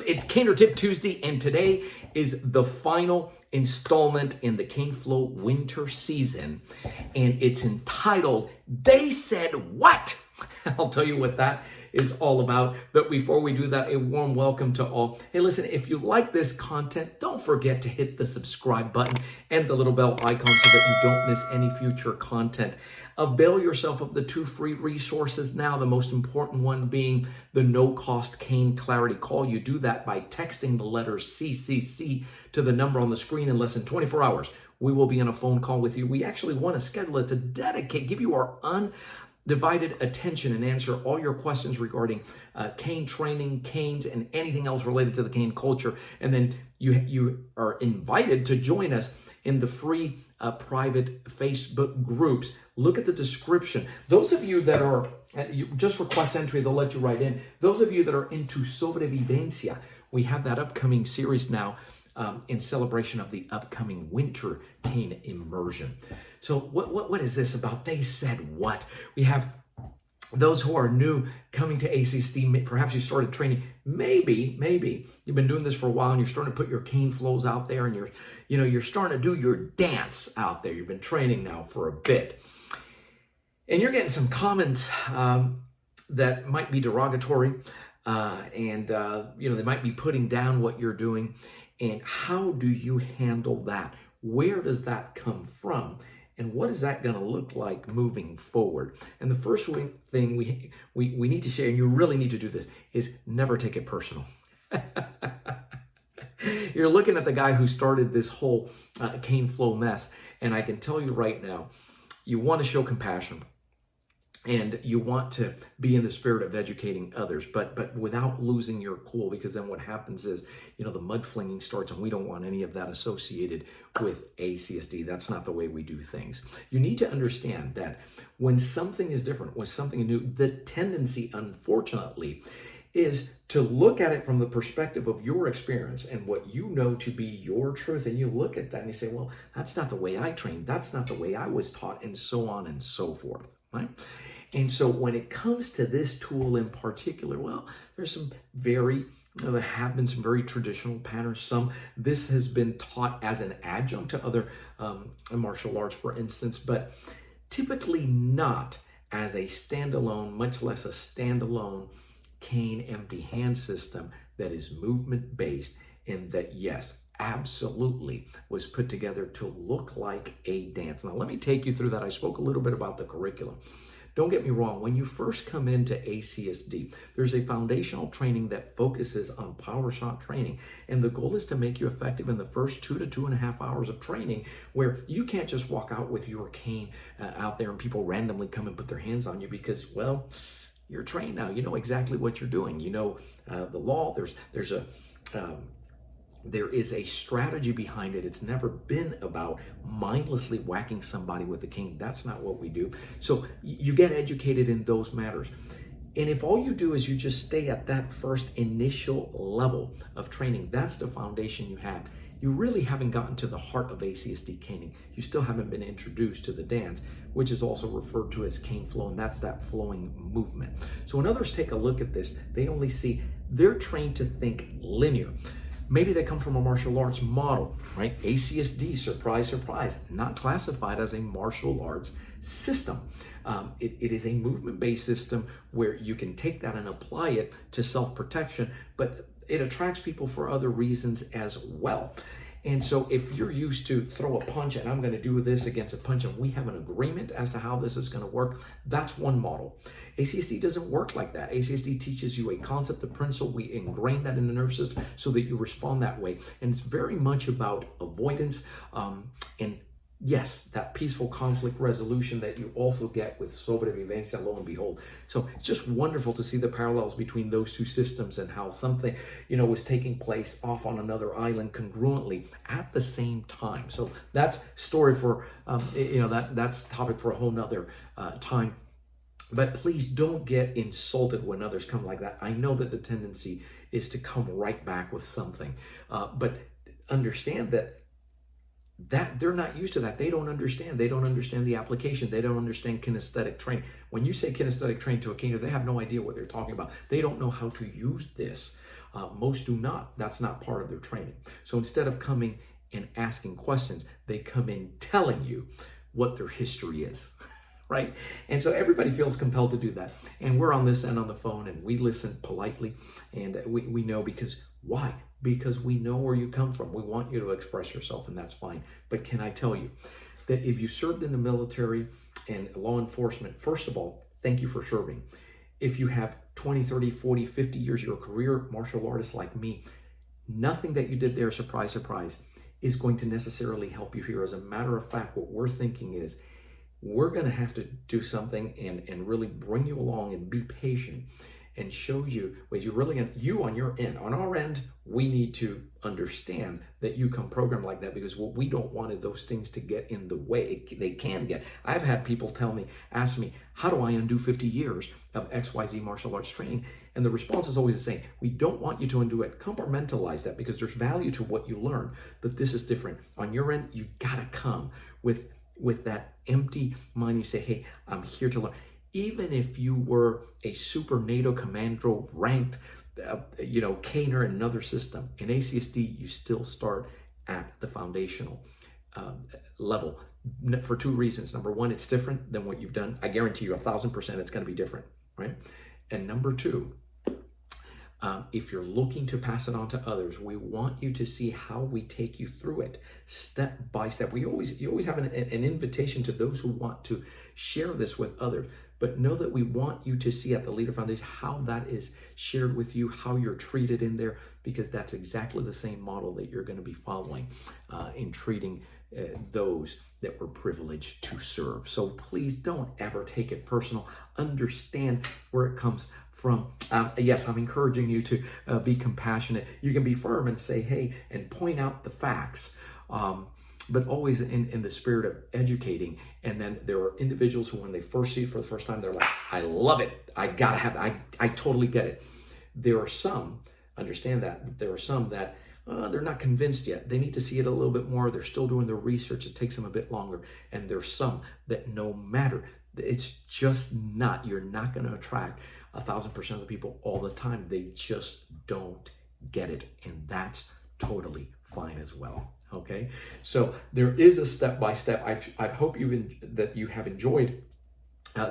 it's Caner Tip Tuesday, and today is the final installment in the CaneFlow winter season, and it's entitled, They Said What? I'll tell you what that is all about, but before we do that, a warm welcome to all. Hey, listen, if you like this content, don't forget to hit the subscribe button and the little bell icon so that you don't miss any future content. Avail yourself of the 2 free resources now, the most important one being the no-cost Cane Clarity Call. You do that by texting the letters CCC to the number on the screen in less than 24 hours. We will be on a phone call with you. We actually want to schedule it to give you our undivided attention and answer all your questions regarding cane training, canes, and anything else related to the cane culture. And then you are invited to join us in the free private Facebook groups. Look at the description. Those of you that are, you just request entry, they'll let you right in. Those of you that are into sobrevivencia, we have that upcoming series now in celebration of the upcoming winter cane immersion. So what is this about? They said what? We have those who are new coming to ACSD. Perhaps you started training. Maybe you've been doing this for a while and you're starting to put your cane flows out there, and you're starting to do your dance out there. You've been training now for a bit, and you're getting some comments that might be derogatory, and they might be putting down what you're doing. And how do you handle that? Where does that come from? And what is that going to look like moving forward? And the first thing we need to share, and you really need to do this, is never take it personal. You're looking at the guy who started this whole CaneFlow mess, and I can tell you right now, you want to show compassion, and you want to be in the spirit of educating others, but without losing your cool, because then what happens is, the mud flinging starts, and we don't want any of that associated with ACSD. That's not the way we do things. You need to understand that when something is different, when something is new, the tendency, unfortunately, is to look at it from the perspective of your experience and what you know to be your truth. And you look at that and you say, well, that's not the way I trained. That's not the way I was taught, and so on and so forth, right? And so when it comes to this tool in particular, well, there's there have been some very traditional patterns. This has been taught as an adjunct to other martial arts, for instance, but typically not as a standalone, much less a standalone cane empty hand system that is movement based, and that, yes, absolutely was put together to look like a dance. Now, let me take you through that. I spoke a little bit about the curriculum. Don't get me wrong, when you first come into ACSD, there's a foundational training that focuses on power shot training. And the goal is to make you effective in the first 2 to 2.5 hours of training, where you can't just walk out with your cane out there and people randomly come and put their hands on you because, well, you're trained now. You know exactly what you're doing. You know the law. There is a strategy behind it. It's never been about mindlessly whacking somebody with a cane. That's not what we do. So you get educated in those matters. And if all you do is you just stay at that first initial level of training, that's the foundation you have. You really haven't gotten to the heart of ACSD caning. You still haven't been introduced to the dance, which is also referred to as CaneFlow, and that's that flowing movement. So when others take a look at this, they're trained to think linear. Maybe they come from a martial arts model, right? ACSD, surprise, surprise, not classified as a martial arts system. It is a movement-based system where you can take that and apply it to self-protection, but it attracts people for other reasons as well. And so if you're used to throw a punch and I'm going to do this against a punch, and we have an agreement as to how this is going to work, that's one model. ACSD doesn't work like that. ACSD teaches you a concept, a principle. We ingrain that in the nervous system so that you respond that way. And it's very much about avoidance and, yes, that peaceful conflict resolution that you also get with sobrevivencia, lo and behold. So it's just wonderful to see the parallels between those two systems and how something, was taking place off on another island congruently at the same time. So that's story for, that's topic for a whole nother time. But please don't get insulted when others come like that. I know that the tendency is to come right back with something, but understand that they're not used to that. They don't understand. They don't understand the application. They don't understand kinesthetic training. When you say kinesthetic training to a caner, they have no idea what they're talking about. They don't know how to use this Most do not. That's not part of their training. So instead of coming and asking questions, they come in telling you what their history is. Right? And so everybody feels compelled to do that. And we're on this end on the phone and we listen politely, and we know because why? Because we know where you come from. We want you to express yourself, and that's fine. But can I tell you that if you served in the military and law enforcement, first of all, thank you for serving. If you have 20, 30, 40, 50 years, you're a career martial artist like me, nothing that you did there, surprise, surprise, is going to necessarily help you here. As a matter of fact, what we're thinking is, we're going to have to do something and really bring you along and be patient and show you ways you really, you on your end. On our end, we need to understand that you come programmed like that, because what we don't want is those things to get in the way. They can get. I've had people ask me, how do I undo 50 years of XYZ martial arts training? And the response is always the same. We don't want you to undo it. Compartmentalize that, because there's value to what you learn, but this is different. On your end, you got to come with that empty mind. You say, hey, I'm here to learn. Even if you were a super NATO commando ranked, caner in another system, in ACSD, you still start at the foundational level for two reasons. Number one, it's different than what you've done. I guarantee you 1,000% it's going to be different, right? And number two, if you're looking to pass it on to others, we want you to see how we take you through it step by step. You always have an invitation to those who want to share this with others, but know that we want you to see at the Leader Foundation how that is shared with you, how you're treated in there, because that's exactly the same model that you're going to be following in treating those that were privileged to serve. So please don't ever take it personal. Understand where it comes from. Yes, I'm encouraging you to be compassionate. You can be firm and say, hey, and point out the facts, but always in the spirit of educating. And then there are individuals who, when they first see it for the first time, they're like, I love it. I gotta have it. I totally get it. There are some, understand that, there are some that they're not convinced yet. They need to see it a little bit more. They're still doing their research. It takes them a bit longer. And there's some that no matter, it's just not, you're not going to attract 1,000% of the people all the time. They just don't get it. And that's totally fine as well. Okay. So there is a step-by-step. I hope that you have enjoyed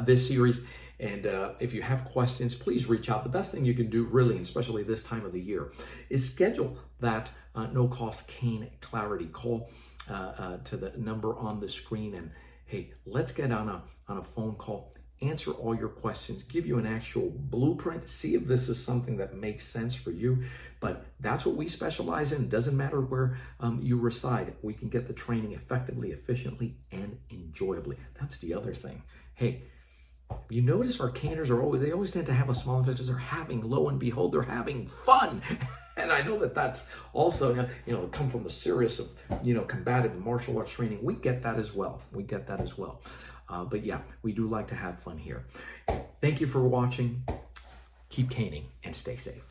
this series. And if you have questions, please reach out. The best thing you can do, really, especially this time of the year, is schedule that no-cost Cane Clarity call to the number on the screen. And hey, let's get on a phone call, answer all your questions, give you an actual blueprint, see if this is something that makes sense for you. But that's what we specialize in. It doesn't matter where you reside. We can get the training effectively, efficiently, and enjoyably. That's the other thing. Hey, you notice our caners they always tend to have a small advantage. They're having, lo and behold, they're having fun. And I know that that's also, come from the serious of, combative martial arts training. We get that as well. But yeah, we do like to have fun here. Thank you for watching. Keep caning and stay safe.